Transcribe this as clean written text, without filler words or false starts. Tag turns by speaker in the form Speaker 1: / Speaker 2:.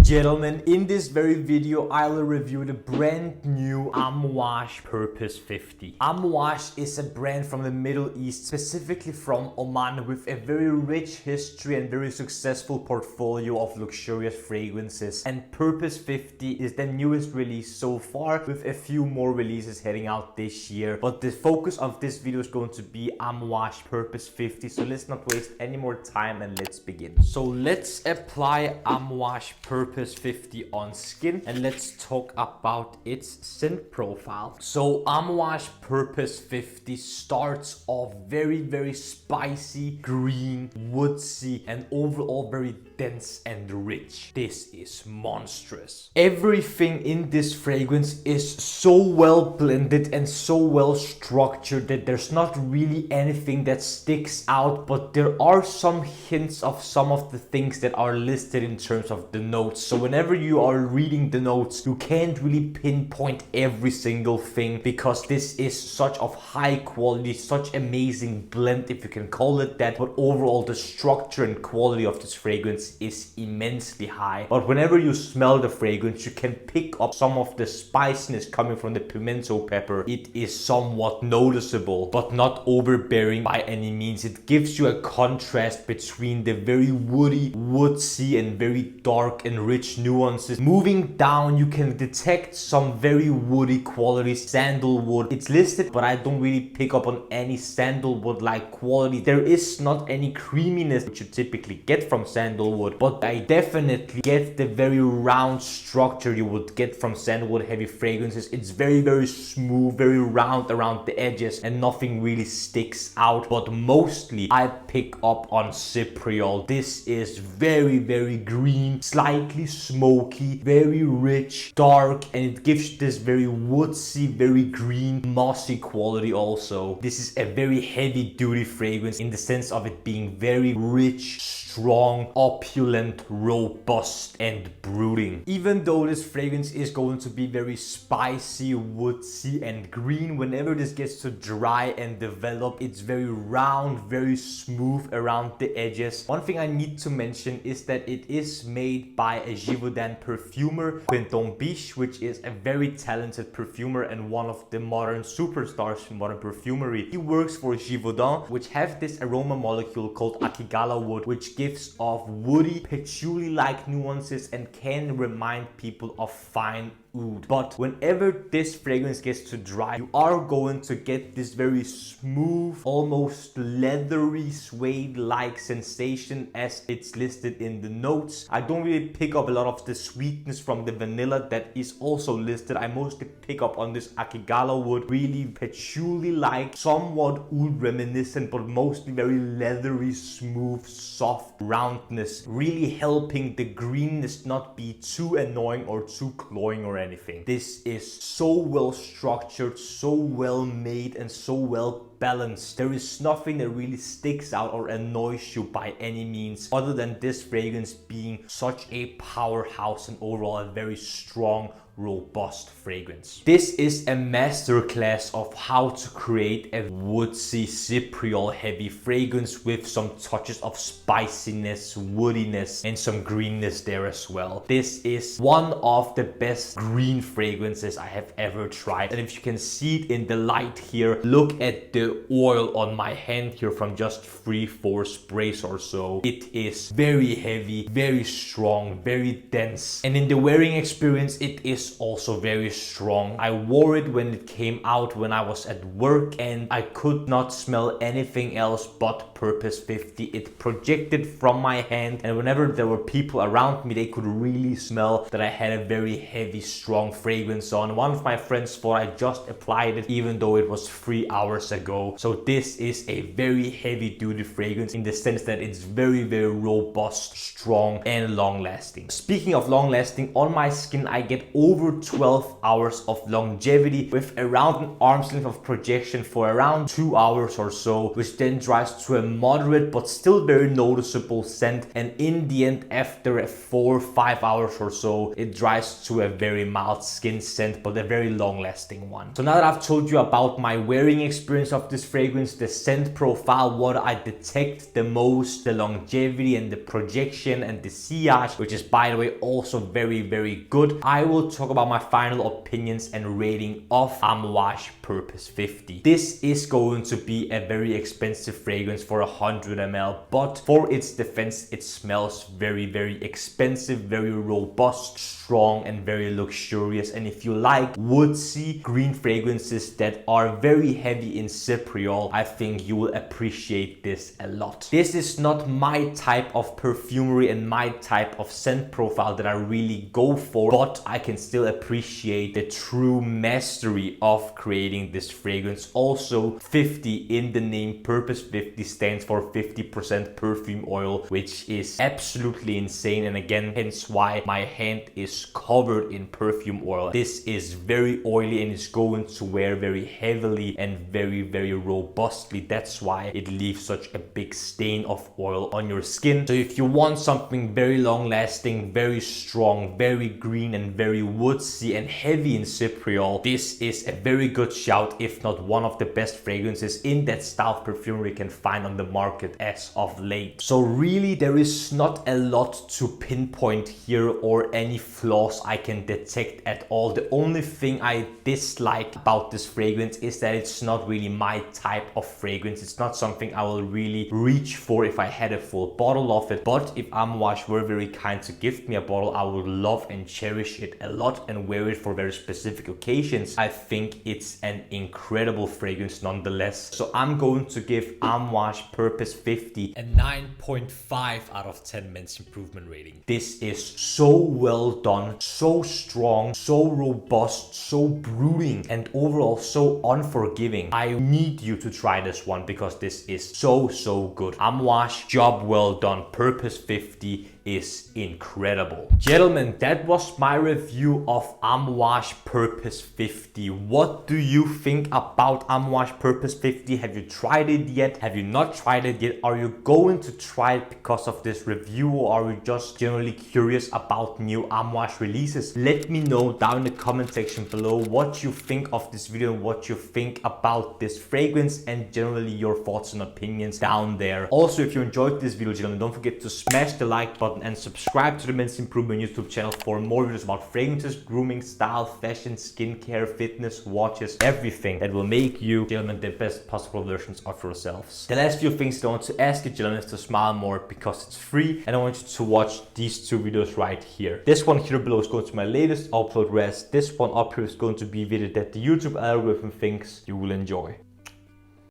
Speaker 1: Gentlemen, in this very video, I will review the brand new Amouage Purpose 50. Amouage is a brand from the Middle East, specifically from Oman, with a very rich history and very successful portfolio of luxurious fragrances. And Purpose 50 is the newest release so far, with a few more releases heading out this year. But the focus of this video is going to be Amouage Purpose 50, so let's not waste any more time and let's begin. So let's apply Amouage Purpose 50 on skin and let's talk about its scent profile. So Amouage Purpose 50 starts off very spicy, green, woodsy, and overall very dense and rich. This is monstrous. Everything in this fragrance is so well blended and so well structured that there's not really anything that sticks out, but there are some hints of some of the things that are listed in terms of the notes. So whenever you are reading the notes, you can't really pinpoint every single thing because this is such of high quality, such amazing blend, if you can call it that. But overall, the structure and quality of this fragrance is immensely high. But whenever you smell the fragrance, you can pick up some of the spiciness coming from the pimento pepper. It is somewhat noticeable, but not overbearing by any means. It gives you a contrast between the very woody, woodsy, and very dark and rich nuances. Moving down, you can detect some very woody qualities, sandalwood. It's listed, but I don't really pick up on any sandalwood-like quality. There is not any creaminess which you typically get from sandalwood, but I definitely get the very round structure you would get from sandalwood heavy fragrances. It's very smooth, very round around the edges, and nothing really sticks out. But mostly I pick up on cypriol. This is very green, slightly smoky, very rich, dark, and it gives this very woodsy, very green, mossy quality also. This is a very heavy duty fragrance in the sense of it being very rich, strong, opulent, robust, and brooding. Even though this fragrance is going to be very spicy, woodsy, and green, whenever this gets to dry and develop, it's very round, very smooth around the edges. One thing I need to mention is that it is made by a Givaudan perfumer, Quentin Bisch, which is a very talented perfumer and one of the modern superstars in modern perfumery. He works for Givaudan, which have this aroma molecule called akigala wood, which gives off woody, patchouli-like nuances and can remind people of fine oud. But whenever this fragrance gets to dry, you are going to get this very smooth, almost leathery, suede-like sensation as it's listed in the notes. I don't really pick up a lot of the sweetness from the vanilla that is also listed. I mostly pick up on this akigala wood, really patchouli-like, somewhat oud reminiscent, but mostly very leathery, smooth, soft roundness, really helping the greenness not be too annoying or too cloying or anything. This is so well structured, so well made, and so well balanced. There is nothing that really sticks out or annoys you by any means, other than this fragrance being such a powerhouse and overall a very strong, robust fragrance. This is a masterclass of how to create a woodsy, cypriol heavy fragrance with some touches of spiciness, woodiness, and some greenness there as well. This is one of the best green fragrances I have ever tried. And if you can see it in the light here, look at the oil on my hand here from just 3-4 sprays or so. It is very heavy, very strong, very dense. And in the wearing experience, it is also very strong. I wore it when it came out when I was at work and I could not smell anything else but Purpose 50. It projected from my hand, and whenever there were people around me, they could really smell that I had a very heavy, strong fragrance on. One of my friends thought I just applied it even though it was 3 hours ago. So this is a very heavy duty fragrance in the sense that it's very robust, strong, and long lasting. Speaking of long lasting, on my skin I get over 12 hours of longevity with around an arm's length of projection for around 2 hours or so, which then dries to a moderate but still very noticeable scent, and in the end, after 4-5 hours or so, it dries to a very mild skin scent but a very long lasting one. So now that I've told you about my wearing experience of of this fragrance, the scent profile, what I detect the most, the longevity and the projection and the sillage, which is by the way also very, very good. I will talk about my final opinions and rating of Amouage Purpose 50. This is going to be a very expensive fragrance for 100 ml, but for its defense, it smells very, very expensive, very robust, strong, and very luxurious. And if you like woodsy green fragrances that are very heavy in cypriol, I think you will appreciate this a lot. This is not my type of perfumery and my type of scent profile that I really go for, but I can still appreciate the true mastery of creating this fragrance. Also, 50 in the name, Purpose 50 stands for 50% perfume oil, which is absolutely insane, and again, hence why my hand is covered in perfume oil. This is very oily and is going to wear very heavily and very, very robustly. That's why it leaves such a big stain of oil on your skin. So if you want something very long lasting, very strong, very green, and very woodsy and heavy in cypriol, this is a very good shout, if not one of the best fragrances in that style of perfumery you can find on the market as of late. So really, there is not a lot to pinpoint here or any flaws I can detect at all. The only thing I dislike about this fragrance is that it's not really my type of fragrance. It's not something I will really reach for if I had a full bottle of it. But if Amouage were very kind to gift me a bottle, I would love and cherish it a lot and wear it for very specific occasions. I think it's an incredible fragrance nonetheless. So I'm going to give Amouage Purpose 50 a 9.5 out of 10 men's improvement rating. This is so well done, so strong, so robust, so brooding, and overall so unforgiving. I need you to try this one because this is so, so good. Amouage, job well done. Purpose 50 is incredible. Gentlemen, that was my review of Amouage Purpose 50. What do you think about Amouage Purpose 50? Have you tried it yet? Have you not tried it yet? Are you going to try it because of this review, or are you just generally curious about new Amouage releases? Let me know down in the comment section below what you think of this video and what you think about this fragrance, and generally your thoughts and opinions down there. Also, if you enjoyed this video, gentlemen, don't forget to smash the like button and subscribe to the Men's Improvement YouTube channel for more videos about fragrances, grooming, style, fashion, skincare, fitness, watches, everything that will make you, gentlemen, the best possible versions of yourselves. The last few things that I want to ask you, gentlemen, is to smile more because it's free, and I want you to watch these two videos right here. This one here below is going to be my latest upload rest. This one up here is going to be a video that the YouTube algorithm thinks you will enjoy.